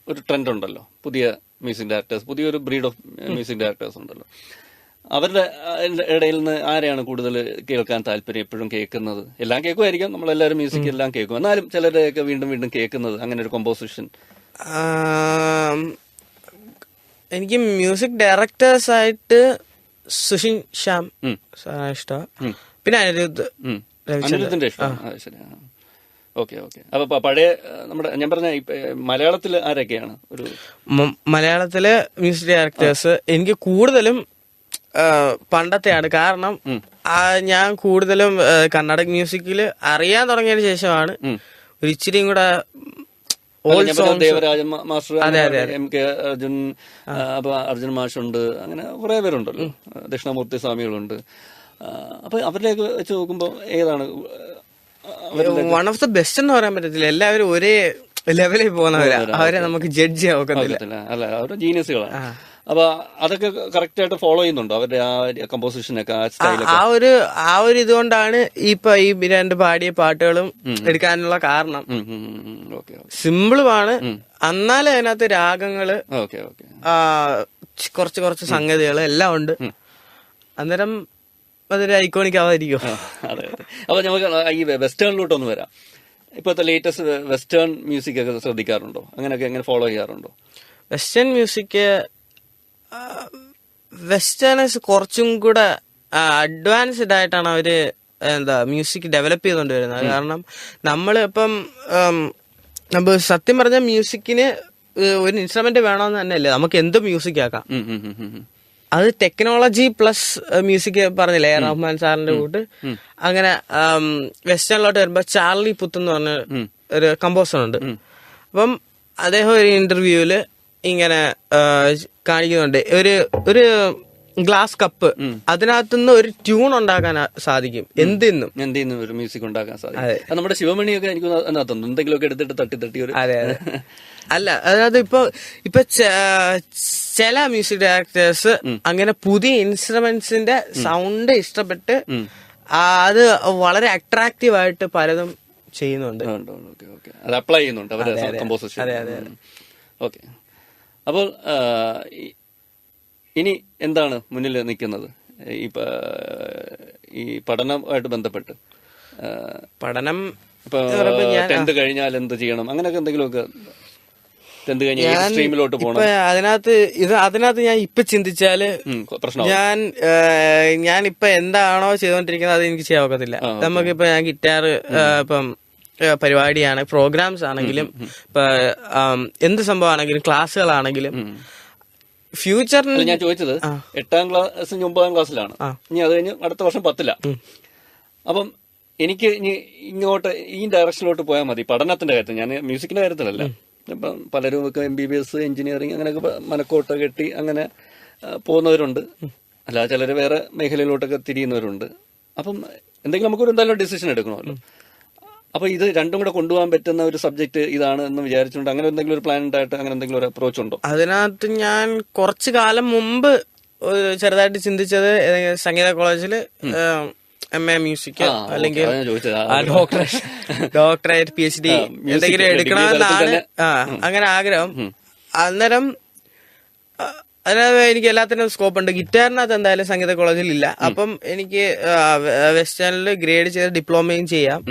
ഒരു ട്രെൻഡ് ഉണ്ടല്ലോ, പുതിയ മ്യൂസിക് ഡയറക്ടേഴ്സ്, പുതിയൊരു ബ്രീഡ് ഓഫ് മ്യൂസിക് ഡയറക്ടേഴ്സ് ഉണ്ടല്ലോ. അവരുടെ ഇടയിൽ നിന്ന് ആരെയാണ് കൂടുതൽ കേൾക്കാൻ താല്പര്യം? എപ്പോഴും കേൾക്കുന്നത് എല്ലാം കേൾക്കുമായിരിക്കും, നമ്മളെല്ലാവരും മ്യൂസിക് എല്ലാം കേൾക്കും, എന്നാലും ചിലരെയൊക്കെ വീണ്ടും വീണ്ടും കേൾക്കുന്നത് അങ്ങനെ ഒരു കോമ്പോസിഷൻ? എനിക്ക് മ്യൂസിക് ഡയറക്ടേഴ്സ് ആയിട്ട് സുഷിൻ ശ്യാം ഇഷ്ടമാണ്. പിന്നെ അനിരുദ്ധിന്റെ ഇഷ്ടമാണ്. ശരി, ഓക്കെ. അപ്പൊ പഴയ നമ്മുടെ ഞാൻ പറഞ്ഞ മലയാളത്തില് ആരൊക്കെയാണ് മലയാളത്തിലെ മ്യൂസിക് ഡയറക്ടേഴ്സ്? എനിക്ക് കൂടുതലും പണ്ടത്തെയാണ്. കാരണം ഞാൻ കൂടുതലും കർണാടക മ്യൂസിക്കില് അറിയാൻ തുടങ്ങിയതിന് ശേഷമാണ് ഒരു ഇച്ചിരിയും കൂടെ ദേവരാജൻ മാസ്റ്റർ, MK അർജുൻ, അപ്പൊ അർജുൻ മാഷുണ്ട്, അങ്ങനെ കുറെ പേരുണ്ടല്ലോ, ദക്ഷിണാമൂർത്തി സ്വാമികളുണ്ട്. അപ്പൊ അവരിലേക്ക് വെച്ച് നോക്കുമ്പോ ഏതാണ് വൺ ഓഫ് ദ ബെസ്റ്റ് എന്ന് പറയാൻ പറ്റത്തില്ല. എല്ലാവരും ഒരേ ലെവലിൽ പോകുന്നവരാ, അവരെ നമുക്ക് ജഡ്ജ് ചെയ്യാൻ ഒക്കത്തില്ല. അല്ല, അവരുടെ ജീനിയസുകളാണ്. അപ്പൊ അതൊക്കെ കറക്റ്റ് ആയിട്ട് ഫോളോ ചെയ്യുന്നുണ്ടോ അവരുടെ ആ കമ്പോസിഷനൊക്കെ, ആ ഒരു ഇതുകൊണ്ടാണ് ഇപ്പൊ ഈ രണ്ട് പാടിയ പാട്ടുകളും എടുക്കാനുള്ള കാരണം. സിമ്പിളുമാണ്, എന്നാലും അതിനകത്ത് രാഗങ്ങള്, കുറച്ച് സംഗതികൾ എല്ലാം ഉണ്ട്. അന്നേരം അതൊരു ഐക്കോണിക് ആവാതിരിക്കും. അതെ. അപ്പൊ നമുക്ക് ഈ വെസ്റ്റേണിലോട്ടൊന്ന് വരാം. ഇപ്പോഴത്തെ ലേറ്റസ്റ്റ് വെസ്റ്റേൺ മ്യൂസിക് ഒക്കെ ശ്രദ്ധിക്കാറുണ്ടോ? അങ്ങനെയൊക്കെ എങ്ങനെ ഫോളോ ചെയ്യാറുണ്ടോ? വെസ്റ്റേൺ മ്യൂസിക് വെസ്റ്റേണേഴ്സ് കുറച്ചും കൂടെ അഡ്വാൻസ്ഡ് ആയിട്ടാണ് അവര് മ്യൂസിക് ഡെവലപ്പ് ചെയ്തുകൊണ്ട് വരുന്നത്. കാരണം നമ്മൾ ഇപ്പം നമ്മൾ സത്യം പറഞ്ഞ മ്യൂസിക്കിന് ഒരു ഇൻസ്ട്രുമെന്റ് വേണമെന്ന് തന്നെയല്ലേ, നമുക്ക് എന്ത് മ്യൂസിക് ആക്കാം. അത് ടെക്നോളജി പ്ലസ് മ്യൂസിക് പറഞ്ഞില്ലേ, എ റഹ്മാൻ സാറിന്റെ കൂട്ട്. അങ്ങനെ വെസ്റ്റേണിലോട്ട് വരുമ്പോ ചാർലി പുത്ത് എന്ന് പറഞ്ഞ ഒരു കമ്പോസർ ഉണ്ട്. അപ്പം അദ്ദേഹം ഒരു ഇന്റർവ്യൂവില് ഇങ്ങനെ കാണിക്കുന്നുണ്ട്, ഒരു ഗ്ലാസ് കപ്പ്, അതിനകത്തുനിന്ന് ഒരു ട്യൂൺ ഉണ്ടാക്കാൻ സാധിക്കും. എന്തിന്നും ഒരു മ്യൂസിക് ഉണ്ടാക്കാൻ സാധിക്കും. നമ്മുടെ ശിവമണിയൊക്കെ എനിക്ക് അതിനകത്തുണ്ട്, എന്തെങ്കിലുമൊക്കെ എടുത്തിട്ട് തട്ടി ഒരു. അതെ അല്ല, അതായത് ഇപ്പൊ ചില മ്യൂസിക് ഡയറക്ടേഴ്സ് അങ്ങനെ പുതിയ ഇൻസ്ട്രുമെന്റ്സിന്റെ സൗണ്ട് ഇഷ്ടപ്പെട്ട് അത് വളരെ അട്രാക്റ്റീവ് ആയിട്ട് പലതും ചെയ്യുന്നുണ്ട്, അത് അപ്ലൈ ചെയ്യുന്നുണ്ട് അവരുടെ കമ്പോസിഷൻ. ഓക്കെ, അപ്പോൾ ഇനി എന്താണ് മുന്നിൽ നിൽക്കുന്നത് ഈ പഠനമായിട്ട് ബന്ധപ്പെട്ട്? പഠനം ഇപ്പൊ 10th കഴിഞ്ഞാൽ എന്ത് ചെയ്യണം, അങ്ങനെയൊക്കെ എന്തെങ്കിലുമൊക്കെ? 10th കഴിഞ്ഞാൽ സ്ട്രീമിലോട്ട് പോകണം. അതിനകത്ത് ഞാൻ ഇപ്പൊ ചിന്തിച്ചാല് ഞാൻ ഇപ്പൊ എന്താണോ ചെയ്തോണ്ടിരിക്കുന്നത് അത് എനിക്ക് ചെയ്യാൻ ഒക്കത്തില്ല. നമുക്കിപ്പോ ഞാൻ ഗിറ്റാർ ഇപ്പം പരിപാടിയാണ്, പ്രോഗ്രാംസ് ആണെങ്കിലും ഇപ്പൊ എന്ത് സംഭവമാണെങ്കിലും ക്ലാസ്സുകളാണെങ്കിലും ഫ്യൂച്ചറിൽ ഞാൻ ചോദിച്ചത് 8ാം ക്ലാസ് 9ാം ക്ലാസ്സിലാണ്, ഇനി അത് കഴിഞ്ഞ് അടുത്ത വർഷം 10ലാണ്. അപ്പം എനിക്ക് ഇനി ഇങ്ങോട്ട് ഈ ഡയറക്ഷനിലോട്ട് പോയാൽ മതി പഠനത്തിന്റെ കാര്യത്തിൽ. ഞാൻ മ്യൂസിക്കിന്റെ കാര്യത്തിലല്ല. ഇപ്പം പലരും ഒക്കെ MBBS എഞ്ചിനീയറിംഗ് അങ്ങനെയൊക്കെ മനക്കോട്ട കെട്ടി അങ്ങനെ പോകുന്നവരുണ്ട്, അല്ലാതെ ചിലർ വേറെ മേഖലയിലോട്ടൊക്കെ തിരിയുന്നവരുണ്ട്. അപ്പം എന്തെങ്കിലും നമുക്കൊരു എന്തായാലും ഡിസിഷൻ എടുക്കണമല്ലോ. അപ്പൊ ഇത് രണ്ടും കൂടെ കൊണ്ടുപോകാൻ പറ്റുന്ന ഒരു സബ്ജക്ട് ഇതാണ് എന്ന് വിചാരിച്ചുകൊണ്ട് അങ്ങനെ എന്തെങ്കിലും ഒരു പ്ലാൻ ഉണ്ടായിട്ട് അങ്ങനെ എന്തെങ്കിലും ഒരു അപ്രോച്ച് ഉണ്ടോ? അതിനകത്ത് ഞാൻ കുറച്ചു കാലം മുമ്പ് ചെറുതായിട്ട് ചിന്തിച്ചത് സംഗീത കോളേജില് MA മ്യൂസിക് അല്ലെങ്കിൽ ഡോക്ടറേറ്റ് PhD എന്തെങ്കിലും എടുക്കണമെന്നാണ് അങ്ങനെ ആഗ്രഹം. അന്നേരം അതിനകത്ത് എനിക്ക് എല്ലാത്തിനും സ്കോപ്പ് ഉണ്ട്. ഗിറ്റാറിനകത്ത് എന്തായാലും സംഗീത കോളേജിൽ ഇല്ല. അപ്പം എനിക്ക് വെസ്റ്റേണിൽ ഗ്രേഡ് ചെയ്ത് ഡിപ്ലോമയും ചെയ്യാം,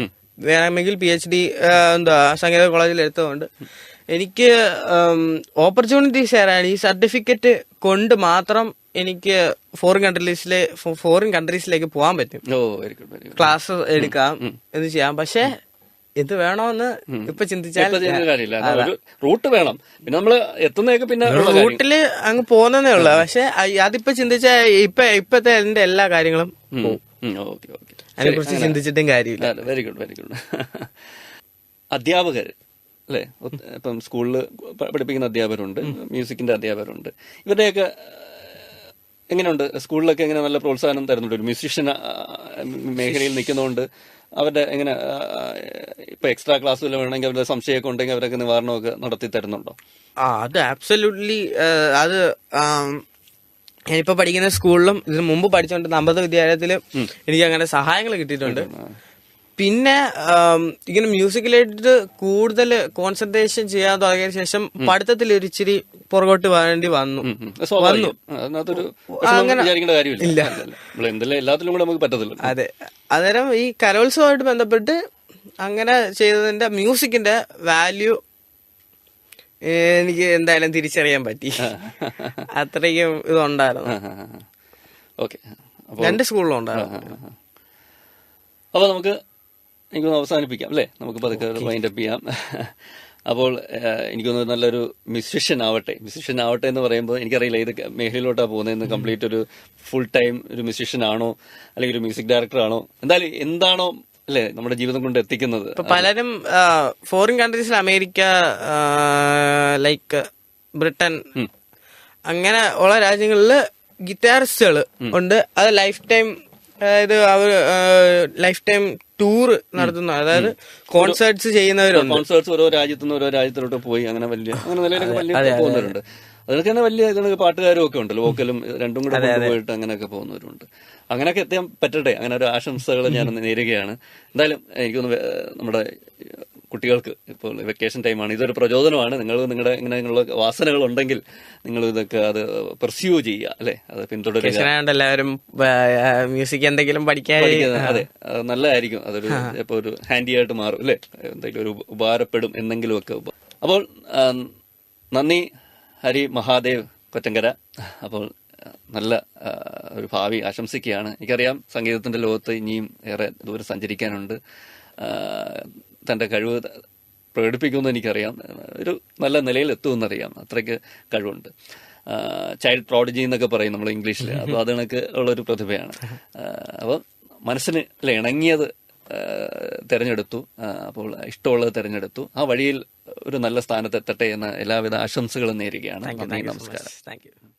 വേണമെങ്കിൽ PhD സംഗീത കോളേജിൽ എടുത്തതുകൊണ്ട് എനിക്ക് ഓപ്പർച്യൂണിറ്റീസ് ഏറാണ്. ഈ സർട്ടിഫിക്കറ്റ് കൊണ്ട് മാത്രം എനിക്ക് ഫോറിൻ കൺട്രീസിലേക്ക് പോകാൻ പറ്റും, ക്ലാസ് എടുക്കാം, എന്ന് ചെയ്യാം. പക്ഷെ ഇത് വേണോന്ന് ഇപ്പൊ ചിന്തിച്ചാൽ റൂട്ട് വേണം, പിന്നെ നമ്മള് എത്തുന്നതൊക്കെ പിന്നെ റൂട്ടില് അങ്ങ് പോകുന്നതേ ഉള്ളു. പക്ഷെ അതിപ്പോ ചിന്തിച്ചാൽ ഇപ്പത്തെ എന്റെ എല്ലാ കാര്യങ്ങളും പോകും. അതിനെ കുറിച്ച് ചിന്തിച്ചിട്ടും കാര്യമില്ല. Very good. അധ്യാപകർ അല്ലെ, ഇപ്പം സ്കൂളിൽ പഠിപ്പിക്കുന്ന അധ്യാപകരുണ്ട്, മ്യൂസിക്കിന്റെ അധ്യാപകരുണ്ട്. ഇവരുടെയൊക്കെ എങ്ങനെയുണ്ട്? സ്കൂളിലൊക്കെ എങ്ങനെ നല്ല പ്രോത്സാഹനം തരുന്നുണ്ട്? ഒരു മ്യൂസിഷ്യൻ മേഖലയിൽ നിൽക്കുന്നതുകൊണ്ട് അവരുടെ എങ്ങനെ ഇപ്പൊ എക്സ്ട്രാ ക്ലാസ്സുകൾ വേണമെങ്കിൽ അവരുടെ സംശയമൊക്കെ ഉണ്ടെങ്കിൽ അവരൊക്കെ നിവാരണമൊക്കെ നടത്തി തരുന്നുണ്ടോ? അത് ആബ്സല്യൂട്ട്ലി. അത് ഞാനിപ്പോ പഠിക്കുന്ന സ്കൂളിലും ഇതിന് മുമ്പ് പഠിച്ചുകൊണ്ട് നമ്പത് വിദ്യാലയത്തിലും എനിക്ക് അങ്ങനെ സഹായങ്ങൾ കിട്ടിയിട്ടുണ്ട്. പിന്നെ ഇങ്ങനെ മ്യൂസിക്കിലായിട്ട് കൂടുതൽ കോൺസെൻട്രേഷൻ ചെയ്യാൻ തുടങ്ങിയ ശേഷം പഠിത്തത്തിൽ ഒരു ഇച്ചിരി പുറകോട്ട് വേണ്ടി വന്നു. അങ്ങനെ എല്ലാത്തിലും കൂടെ നമുക്ക് പറ്റത്തില്ല. അതെ, അന്നേരം ഈ കലോത്സവമായിട്ട് ബന്ധപ്പെട്ട് അങ്ങനെ ചെയ്തതിന്റെ മ്യൂസിക്കിന്റെ വാല്യൂ എനിക്ക് എന്തായാലും തിരിച്ചറിയാൻ പറ്റി. അത്രയ്ക്കും ഇതുണ്ടായിരുന്നു. രണ്ട് സ്കൂളിലും ഉണ്ടായിരുന്നു. അപ്പൊ നമുക്ക് എനിക്കൊന്ന് അവസാനിപ്പിക്കാം അല്ലേ? നമുക്ക് പതുക്കെ വൈൻഡ് അപ്പ് ചെയ്യാം. അപ്പോൾ എനിക്കൊന്ന് നല്ലൊരു മ്യൂസിഷ്യൻ ആവട്ടെ എന്ന് പറയുമ്പോൾ എനിക്കറിയില്ല ഏത് മേഖലയിലോട്ടാണ് പോകുന്നതെന്ന്. കംപ്ലീറ്റ് ഒരു ഫുൾ ടൈം ഒരു മ്യൂസിഷ്യൻ ആണോ അല്ലെങ്കിൽ ഒരു മ്യൂസിക് ഡയറക്ടർ ആണോ, എന്താണോ അല്ലെ നമ്മുടെ ജീവിതം കൊണ്ട് എത്തിക്കുന്നത്? പലരും ഫോറിൻ കൺട്രീസിൽ അമേരിക്ക, ലൈക്ക് ബ്രിട്ടൻ, അങ്ങനെ ഉള്ള രാജ്യങ്ങളില് ഗിറ്റാറിസ്റ്റുകൾ ഉണ്ട്. അത് ലൈഫ് ടൈം, അതായത് അവർ ലൈഫ് ടൈം ടൂർ നടത്തുന്ന, അതായത് കോൺസേർട്സ് ചെയ്യുന്നവരുണ്ട്. കോൺസേർട്സ് ഓരോ രാജ്യത്തിലോട്ട് പോയി അങ്ങനെ നിലയിലൊക്കെ വലിയ പോകുന്നവരുണ്ട്. അതിനൊക്കെ തന്നെ വലിയ ഇതൊക്കെ പാട്ടുകാരും ഒക്കെ ഉണ്ട്, ലോക്കലും രണ്ടും കൂടെ കൊണ്ടുപോയിട്ട് അങ്ങനെയൊക്കെ പോകുന്നവരുണ്ട്. അങ്ങനെയൊക്കെ എത്താൻ പറ്റട്ടെ, അങ്ങനെ ഒരു ആശംസകൾ ഞാൻ നേരുകയാണ്. എന്തായാലും എനിക്കൊന്ന് നമ്മുടെ കുട്ടികൾക്ക് ഇപ്പോൾ വെക്കേഷൻ ടൈമാണ്, ഇതൊരു പ്രചോദനമാണ്. നിങ്ങളുടെ ഇങ്ങനെയുള്ള വാസനകൾ ഉണ്ടെങ്കിൽ നിങ്ങൾ ഇതൊക്കെ അത് പെർസ്യൂ ചെയ്യുക അല്ലെ, അത് പിന്തുടരുക. എല്ലാവരും മ്യൂസിക് എന്തെങ്കിലും പഠിക്കാൻ, അതെ, നല്ലതായിരിക്കും. അതൊരു ഇപ്പൊ ഒരു ഹാൻഡി ആയിട്ട് മാറും അല്ലെ, എന്തെങ്കിലും ഒരു ഉപകാരപ്പെടും എന്തെങ്കിലും ഒക്കെ. അപ്പോൾ നന്ദി ഹരി മഹാദേവ് കൊറ്റങ്കര. അപ്പോൾ നല്ല ഒരു ഭാവി ആശംസിക്കുകയാണ്. എനിക്കറിയാം സംഗീതത്തിന്റെ ലോകത്ത് ഇനിയും ഏറെ ദൂരം സഞ്ചരിക്കാനുണ്ട്. തന്റെ കഴിവ് പ്രകടിപ്പിക്കുമെന്ന് എനിക്കറിയാം. ഒരു നല്ല നിലയിൽ എത്തുമെന്നറിയാം. അത്രയ്ക്ക് കഴിവുണ്ട്. ചൈൽഡ് പ്രോഡിജി എന്നൊക്കെ പറയും നമ്മൾ ഇംഗ്ലീഷിൽ. അപ്പോൾ അത് കണക്ക് ഉള്ളൊരു പ്രതിഭയാണ്. അപ്പം മനസ്സിന് ഇണങ്ങിയത് തിരഞ്ഞെടുത്തു. അപ്പോൾ ഇഷ്ടമുള്ളത് തിരഞ്ഞെടുത്തു. ആ വഴിയിൽ ഒരു നല്ല സ്ഥാനത്ത് എത്തട്ടെ എന്ന എല്ലാവിധ ആശംസകളും നേരുകയാണ്. നന്ദി, നമസ്കാരം. Thank you.